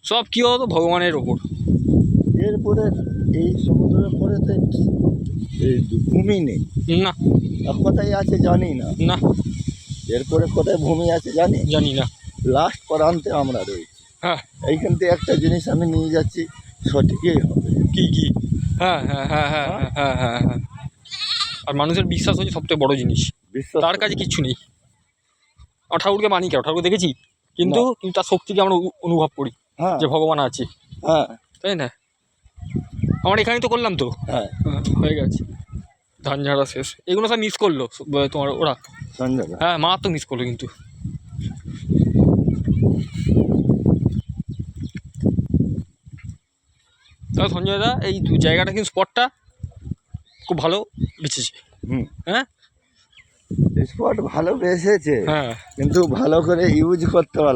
সব কি হতো ভগবানের ওপর। এরপরে এই সমুদ্রের পরে তো এই ভূমি নেই না কোথায় আছে জানি না, না এরপরে কোথায় ভূমি আছে জানি জানি না। লাস্ট প্রান্তে আমরা রয়েছি। হ্যাঁ এইখান থেকে একটা জিনিস আমি নিয়ে যাচ্ছি, সঠিকই হবে। কি কি হ্যাঁ হ্যাঁ হ্যাঁ হ্যাঁ হ্যাঁ হ্যাঁ হ্যাঁ। আর মানুষের বিশ্বাস হচ্ছে সবচেয়ে বড় জিনিস, বিশ্বাস তার কাছে কিচ্ছু নেই। আর ঠাকুরকে মানি কেন, ঠাকুরকে দেখেছি কিন্তু কিন্তু তার শক্তিকে আমরা অনুভব করি হ্যাঁ যে ভগবান আছে, হ্যাঁ তাই না? আমার এখানেই তো করলাম তো, হ্যাঁ হয়ে গেছে। ধান ঝাড়া শেষ, এগুলো সব মিস করলো তোমার ওরা। সঞ্জয় হ্যাঁ মা তো মিস করলো কিন্তু। তাহলে সঞ্জয় দা এই জায়গাটা কিন্তু স্পটটা খুব ভালো বেঁচেছে। হুম হ্যাঁ স্পট ভালো বেসেছে, হ্যাঁ কিন্তু ভালো করে ইউজ করতে পারলো